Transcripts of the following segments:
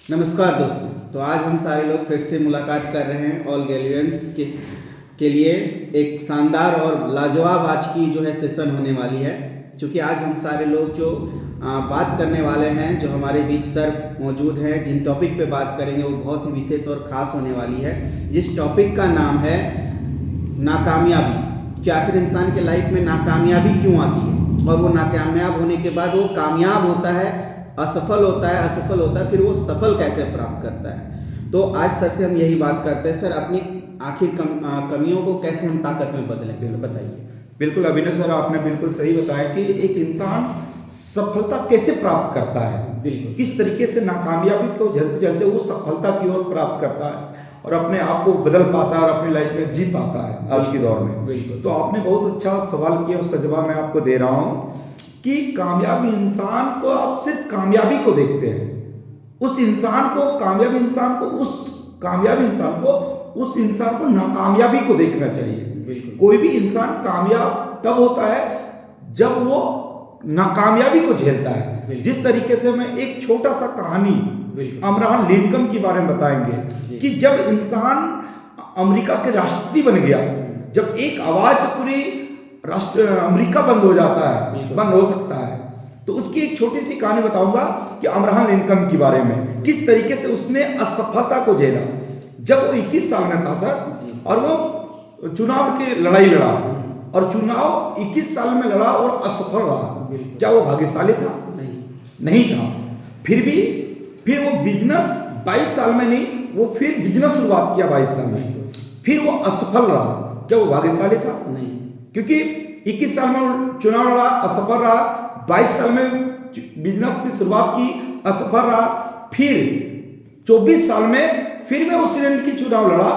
नमस्कार दोस्तों। तो आज हम सारे लोग फिर से मुलाकात कर रहे हैं ऑल गैलियंस के लिए एक शानदार और लाजवाब आज की जो है सेशन होने वाली है। क्योंकि आज हम सारे लोग जो बात करने वाले हैं, जो हमारे बीच सर मौजूद हैं, जिन टॉपिक पे बात करेंगे वो बहुत ही विशेष और ख़ास होने वाली है। जिस टॉपिक का नाम है नाकामयाबी, कि आखिर इंसान के लाइफ में नाकामयाबी क्यों आती है और वो नाकामयाब होने के बाद वो कामयाब होता है, असफल होता है, फिर वो सफल कैसे प्राप्त करता है। तो आज सर से हम यही बात करते हैं। सर, अपनी आखिर कमियों को कैसे हम ताकत में बदलें, सर बताइए। बिल्कुल अभिनव सर, आपने बिल्कुल सही बताया कि एक इंसान सफलता कैसे प्राप्त करता है, बिल्कुल किस तरीके से नाकामयाबी को झेलते झेलते वो सफलता की ओर प्राप्त करता है और अपने आप को बदल पाता है और अपनी लाइफ में जी पाता है आज के दौर में। बिल्कुल। तो आपने बहुत अच्छा सवाल किया, उसका जवाब मैं आपको दे रहा हूँ कि कामयाब इंसान को आप सिर्फ कामयाबी को देखते हैं। उस इंसान को कामयाब इंसान को उस इंसान को नाकामयाबी को देखना चाहिए। कोई भी इंसान कामयाब तब होता है जब वो नाकामयाबी को झेलता है। जिस तरीके से मैं एक छोटा सा कहानी अब्राहम लिंकन के बारे में बताएंगे कि जब इंसान अमेरिका के राष्ट्रपति बन गया, जब एक आवाज से पूरी अमेरिका बंद हो जाता है, बंद हो सकता है, तो उसकी एक छोटी सी कहानी बताऊंगा कि अब्राहम लिंकन के बारे में, किस तरीके से उसने असफलता को झेला। जब वो 21 साल में था सर, और वो चुनाव की लड़ाई लड़ा और चुनाव 21 साल में लड़ा और असफल रहा। क्या वो भाग्यशाली था? नहीं था। फिर वो बिजनेस 22 साल में नहीं, वो फिर बिजनेस शुरुआत किया 22 साल में, फिर वो असफल रहा। क्या वो भाग्यशाली था? नहीं। क्योंकि 21 साल में चुनाव लड़ा, असफल रहा, 22 साल में बिजनेस की शुरुआत की, असफल रहा, फिर 24 साल में फिर मैं उस सीजन की चुनाव लड़ा,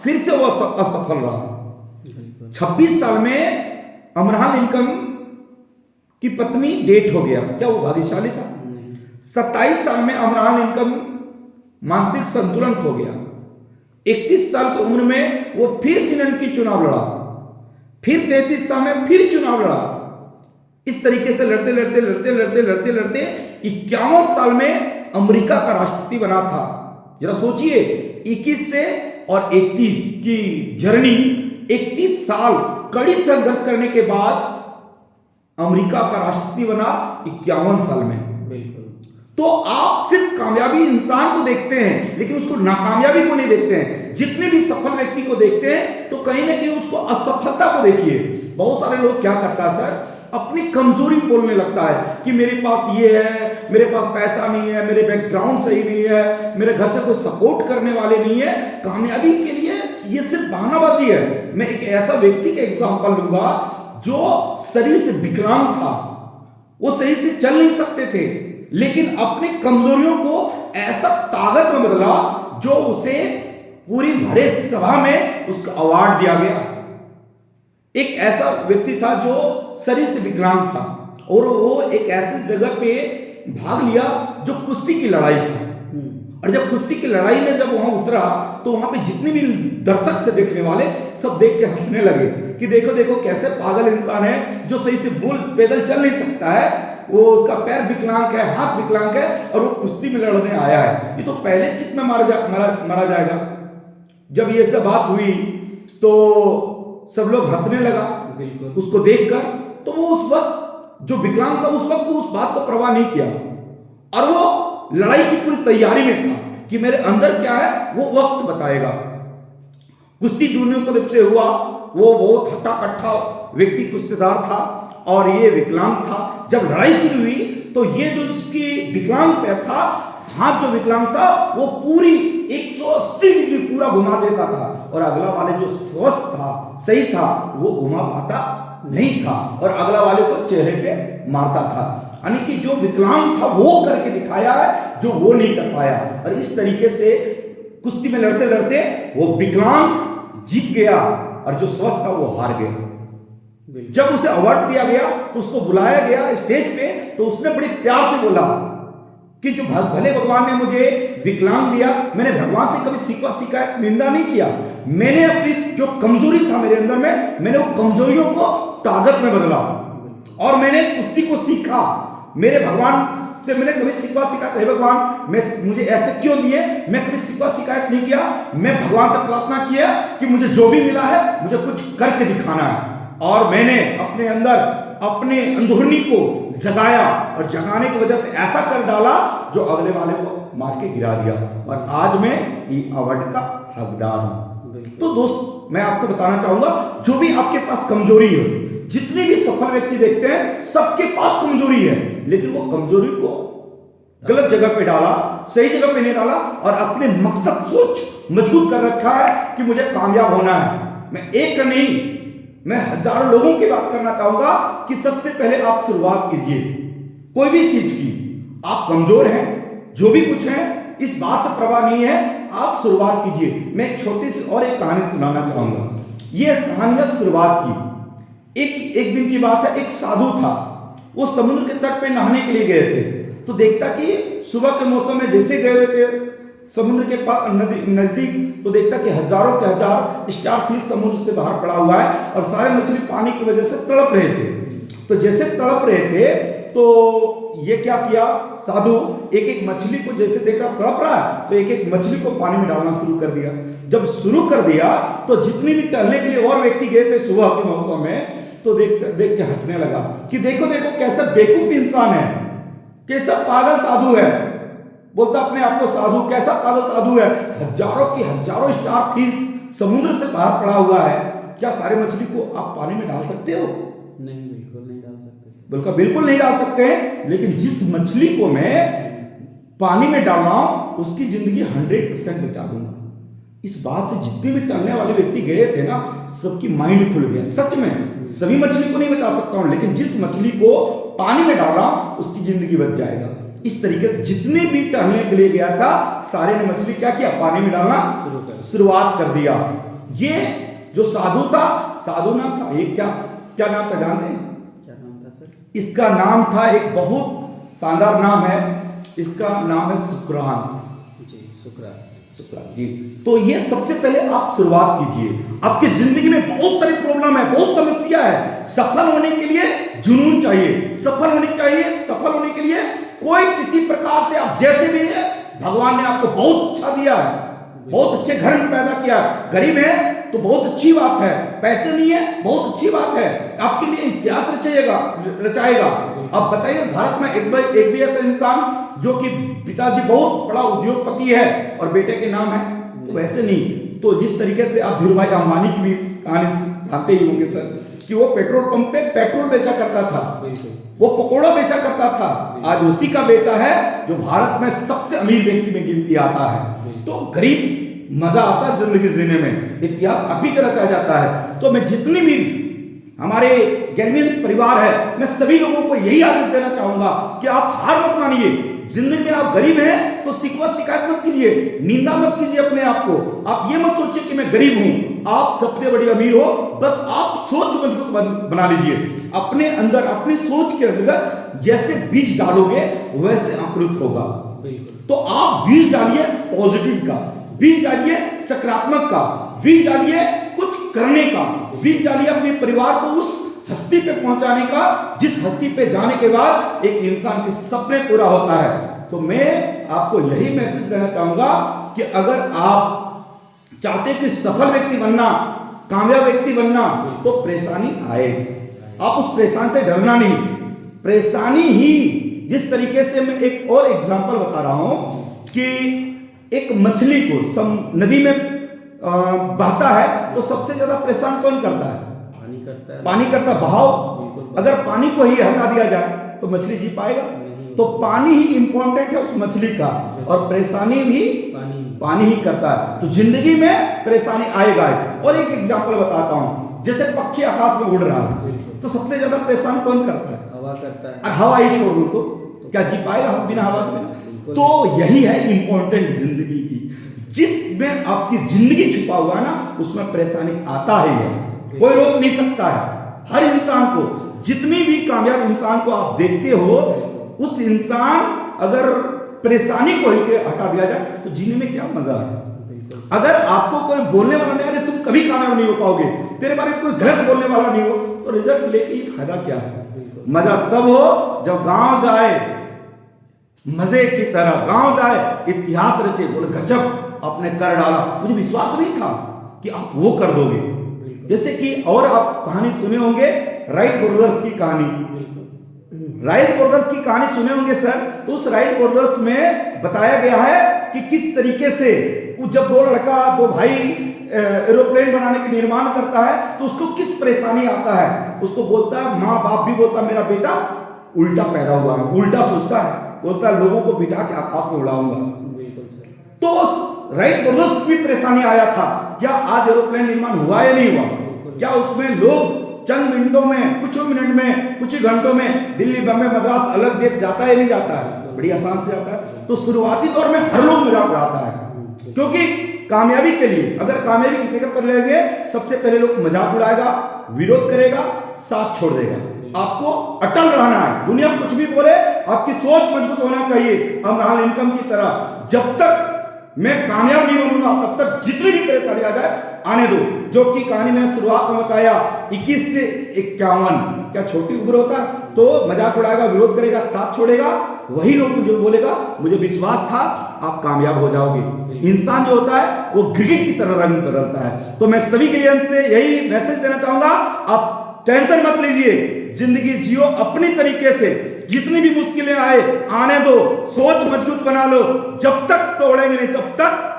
फिर से वो असफल रहा। 26 साल में अब्राहम लिंकन की पत्नी डेथ हो गया। क्या वो भाग्यशाली था? 27 साल में अब्राहम लिंकन मानसिक संतुलन खो गया। 31 साल की उम्र में वो फिर सीनेट की चुनाव लड़ा, फिर 33 साल में फिर चुनाव लड़ा। इस तरीके से लड़ते 51 साल में अमेरिका का राष्ट्रपति बना था। जरा सोचिए, 21 से और 31 की जर्नी, 31 साल कड़ी संघर्ष करने के बाद अमेरिका का राष्ट्रपति बना 51 साल में। तो आप सिर्फ कामयाबी इंसान को देखते हैं, लेकिन उसको नाकामयाबी को नहीं देखते हैं। जितने भी सफल व्यक्ति को देखते हैं तो कहीं ना कहीं उसको असफलता को देखिए। बहुत सारे लोग क्या करता है सर, अपनी कमजोरी बोलने लगता है कि मेरे पास ये है, मेरे पास पैसा नहीं है, मेरे बैकग्राउंड सही नहीं है, मेरे घर से कोई सपोर्ट करने वाले नहीं है। कामयाबी के लिए ये सिर्फ बहानाबाजी है। मैं एक ऐसा व्यक्ति का एग्जांपल लूंगा जो शरीर से विकलांग था, वो सही से चल नहीं सकते थे, लेकिन अपनी कमजोरियों को ऐसा ताकत में बदला जो उसे पूरी भरे सभा में उसका अवार्ड दिया गया। एक ऐसा व्यक्ति था जो शरीर से विकलांग था और वो एक ऐसी जगह पे भाग लिया जो कुश्ती की लड़ाई था। और जब कुश्ती की लड़ाई में जब वहां उतरा तो वहां पे जितने भी दर्शक थे देखने वाले, सब देख के हंसने लगे कि देखो देखो कैसे पागल इंसान है जो सही से पैदल चल नहीं सकता है, वो उसका पैर विकलांग है, हाथ विकलांग है और वो कुश्ती में लड़ने आया है, ये तो पहले चित में मारा जाएगा। जब ये सब बात हुई तो सब लोग हंसने लगा उसको देखकर। तो वो उस वक्त जो विकलांग था, उस वक्त वो उस बात को परवाह नहीं किया और वो लड़ाई की पूरी तैयारी में था कि मेरे अंदर क्या है वो वक्त बताएगा। कुश्ती दोनों तरफ से हुआ, वो बहुत हट्टा कट्टा व्यक्ति कुश्तीदार था और ये विकलांग था। जब लड़ाई शुरू हुई तो ये जो इसकी विकलांग पैर था, हाथ जो विकलांग था, वो पूरी 180 डिग्री पूरा घुमा देता था और अगला वाले जो स्वस्थ था, सही था, वो घुमा पाता नहीं था और अगला वाले को चेहरे पे मारता था। यानी कि जो विकलांग था वो करके दिखाया है जो वो नहीं कर पाया। और इस तरीके से कुश्ती में लड़ते लड़ते वो विकलांग जीत गया और जो स्वस्थ था वो हार गया। जब उसे अवार्ड दिया गया तो उसको बुलाया गया स्टेज पे, तो उसने बड़े प्यार से बोला कि जो भले भगवान ने मुझे विकलांग दिया, मैंने भगवान से कभी शिकवा शिकायत निंदा नहीं किया। मैंने अपनी जो कमजोरी था मेरे अंदर में, मैंने वो कमजोरियों को ताकत में बदला और मैंने कुश्ती को सीखा। मेरे भगवान से मैंने कभी शिकवा शिकायत, हे भगवान मुझे ऐसे क्यों दिए, मैं कभी शिकवा शिकायत नहीं किया। मैं भगवान से प्रार्थना किया कि मुझे जो भी मिला है मुझे कुछ करके दिखाना है, और मैंने अपने अंदर अपने अंदरूनी को जगाया, और जगाने की वजह से ऐसा कर डाला जो अगले वाले को मार के गिरा दिया, और आज मैं ये अवार्ड का हकदार हूं। तो दोस्त मैं आपको बताना चाहूंगा, जो भी आपके पास कमजोरी है, जितने भी सफल व्यक्ति देखते हैं सबके पास कमजोरी है, लेकिन वो कमजोरी को गलत जगह पे डाला, सही जगह पे नहीं डाला, और अपने मकसद सोच मजबूत कर रखा है कि मुझे कामयाब होना है। मैं एक नहीं, मैं हजारों लोगों की बात करना चाहूंगा कि सबसे पहले आप शुरुआत कीजिए कोई भी चीज की। आप कमजोर हैं, जो भी कुछ है इस बात से परवाह नहीं है, आप शुरुआत कीजिए। मैं एक छोटी सी और एक कहानी सुनाना चाहूंगा। ये कहानी है शुरुआत की। एक दिन की बात है, एक साधु था, वो समुद्र के तट पे नहाने के लिए गए थे। तो देखता कि सुबह के मौसम में जैसे गए हुए थे समुद्र के पास नजदीक, तो देखता कि हजारों के हजार स्टार फिश समुद्र से बाहर पड़ा हुआ है, और सारे मछली पानी की वजह से तड़प रहे थे। तो जैसे तड़प रहे थे तो ये क्या किया, साधु एक एक मछली को जैसे देखा तड़प रहा है, तो एक एक मछली को पानी में डालना शुरू कर दिया। जब शुरू कर दिया तो जितने भी टहलने के लिए और व्यक्ति गए थे सुबह के मौसम में, तो देख के हंसने लगा कि देखो देखो कैसा बेवकूफ इंसान है, कैसा पागल साधु है। बोलता अपने आप को साधु, कैसा पागल साधु है, हजारों की हजारों स्टार फिश समुद्र से बाहर पड़ा हुआ है, क्या सारे मछली को आप पानी में डाल सकते हो? नहीं, बिल्कुल नहीं डाल सकते। बिल्कुल नहीं डाल सकते। लेकिन जिस मछली को मैं पानी में डाल रहा हूं उसकी जिंदगी 100% बचा दूंगा। इस बात से जितने भी टलने वाले व्यक्ति गए थे ना, सबकी माइंड खुल गया। सच में सभी मछली को नहीं बचा सकता हूं, लेकिन जिस मछली को पानी में डाल रहा हूं उसकी जिंदगी बच जाएगा। इस तरीके से जितने भी टहलने के लिए गया था सारे ने मछली क्या किया, पानी में डालना शुरुआत कर दिया। ये जो साधु था, साधु नाम था, एक क्या नाम था जानते हैं? क्या नाम था सर? इसका नाम था, एक बहुत शानदार नाम है, इसका नाम है सुकरान जी। सुकरान जी। तो ये सबसे पहले आप शुरुआत कीजिए। आपकी जिंदगी में बहुत सारी प्रॉब्लम है, बहुत समस्या है। सफल होने के लिए जुनून चाहिए, सफल होने के लिए कोई किसी प्रकार से आप जैसे भी है, भगवान ने आपको बहुत अच्छा दिया है, बहुत अच्छे घर में पैदा किया। गरीब है तो बहुत अच्छी बात है, पैसे नहीं है बहुत अच्छी बात है, आपके लिए इतिहास रचाएगा। अब बताइए भारत में एक भी ऐसा इंसान जो कि पिताजी बहुत बड़ा उद्योगपति है और बेटे के नाम है, तो वैसे नहीं। तो जिस तरीके से आप धीरू भाई अंबानी की भी कहानी जानते ही होंगे सर, कि वो पेट्रोल पंप पे पेट्रोल बेचा करता था, वो पकोड़ा बेचा करता था। आज उसी का बेटा है जो भारत में सबसे अमीर व्यक्ति में गिनती आता है। तो गरीब मजा आता है जिंदगी जीने में, इतिहास अभी का रचा जाता है। तो मैं जितनी भी हमारे गैलियन परिवार है, मैं सभी लोगों को यही आदेश देना चाहूंगा कि आप हार मत मानिए। जिंदगी में आप गरीब हैं तो शिकवा शिकायत मत कीजिए, निंदा मत कीजिए अपने आप को। आप ये मत सोचिए कि मैं गरीब हूं, आप सबसे बड़ी अमीर हो। बस आप सोच मजबूत बना लीजिए। अपने अंदर अपनी सोच के अंदर जैसे बीज डालोगे वैसे अंकुरित होगा। तो आप बीज डालिए पॉजिटिव का, बीज डालिए सकारात्मक का, बीज डालिए कुछ करने का, बीज डालिए अपने परिवार को उस हस्ती पे पहुंचाने का जिस हस्ती पे जाने के बाद एक इंसान के सपने पूरा होता है। तो मैं आपको यही मैसेज देना चाहूंगा कि अगर आप चाहते कि सफल व्यक्ति बनना, कामयाब व्यक्ति बनना, तो परेशानी आएगी। आप उस परेशानी से डरना नहीं, परेशानी ही, जिस तरीके से मैं एक और एग्जांपल बता रहा हूं कि एक मछली को नदी में बहता है तो सबसे ज्यादा परेशान कौन करता है? पानी करता है, बहाव। अगर पानी को ही हटा दिया जाए तो मछली जी पाएगा? तो पानी ही इंपॉर्टेंट है उस मछली का, और परेशानी भी पानी ही करता है। तो जिंदगी में परेशानी आएगा। और एक एग्जांपल बताता हूं, जैसे पक्षी आकाश में उड़ रहा है तो सबसे ज्यादा परेशान कौन करता है? हवा करता है। और हवा ही छोड़ दो तो क्या जी पाएगा हम बिना हवा के? तो यही है इंपॉर्टेंट जिंदगी की, जिसमें आपकी जिंदगी छुपा हुआ है ना, उसमें परेशानी आता है, कोई रोक नहीं सकता है। हर इंसान को, जितनी भी कामयाब इंसान को आप देखते हो, उस इंसान अगर परेशानी को हटा दिया जाए तो जीने में क्या मजा है। अगर आपको कोई बोलने वाला नहीं है, तुम कभी कामयाब नहीं हो पाओगे, तेरे बारे में कोई गलत बोलने वाला नहीं हो, तो रिजल्ट लेके ही फायदा क्या है? मजा तब हो जब गांव जाए, मजे की तरह गांव जाए, इतिहास रचे, बोले गजब आपने कर डाला। मुझे विश्वास नहीं था कि आप वो कर दोगे। जैसे कि और आप कहानी सुने होंगे राइट ब्रदर्स की कहानी, राइट ब्रदर्स की कहानी सुने होंगे सर। तो उस राइट ब्रदर्स में बताया गया है कि किस तरीके से जब दो भाई एरोप्लेन बनाने के निर्माण करता है तो उसको किस परेशानी आता है। उसको बोलता है, माँ बाप भी बोलता मेरा बेटा उल्टा पैदा हुआ है, उल्टा सोचता है, बोलता है लोगों को बिठा के आकाश में उड़ाऊंगा। तो राइट ब्रदर्स भी परेशानी आया था, क्या आज एरोप्लेन निर्माण हुआ या नहीं हुआ? क्या उसमें लोग चंद मिनटों में, कुछ मिनट में, कुछ ही घंटों में दिल्ली, बम्बई, मद्रास, अलग देश जाता है नहीं जाता है? बड़ी आसान से जाता है। तो शुरुआती दौर में हर लोग मजाक उड़ाता है, क्योंकि कामयाबी के लिए अगर कामयाबी की जगह पर लेंगे, सबसे पहले लोग मजाक उड़ाएगा, विरोध करेगा, साथ छोड़ देगा। आपको अटल रहना है, दुनिया कुछ भी बोले, आपकी सोच मजबूत होना चाहिए। अब्राहम लिंकन की तरह, जब तक मैं कामयाब नहीं बनूंगा तब तक जितनी भी परेशानी आ जाए आने दो। जो कि कहानी मैंने शुरुआत में बताया 21 से 51, क्या छोटी उम्र होता? तो मजाक उड़ाएगा, विरोध करेगा, साथ छोड़ेगा, वही लोग मुझे बोलेगा मुझे विश्वास था आप कामयाब हो जाओगे। इंसान जो होता है वो क्रिकेट की तरह रंग बदलता है। तो मैं सभी क्लियंट से यही मैसेज देना चाहूंगा, आप टेंशन मत लीजिए, जिंदगी जियो अपनी तरीके से, जितनी भी मुश्किलें आए आने दो, सोच मजबूत बना लो, जब तक तोड़ेंगे नहीं तब तक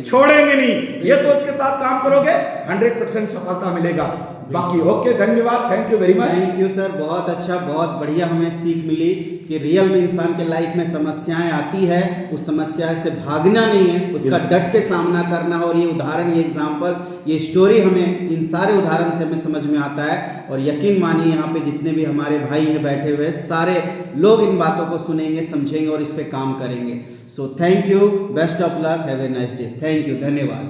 छोड़ेंगे नहीं। ये सोच के साथ काम करोगे 100% सफलता मिलेगा। बाकी ओके, धन्यवाद, thank you very much. Thank you sir, बहुत अच्छा, बहुत बढ़िया हमें सीख मिली कि रियल में इंसान के लाइफ में समस्याएं आती है, उस समस्या से भागना नहीं है, उसका डट के सामना करना। और ये उदाहरण, ये एग्जाम्पल, ये स्टोरी हमें इन सारे उदाहरण से हमें समझ में आता है। और यकीन मानिए यहाँ पे जितने भी हमारे भाई हैं बैठे हुए, सारे लोग इन बातों को सुनेंगे, समझेंगे और इस पे काम करेंगे। So thank you, best of luck, have a nice day. Thank you, धन्यवाद।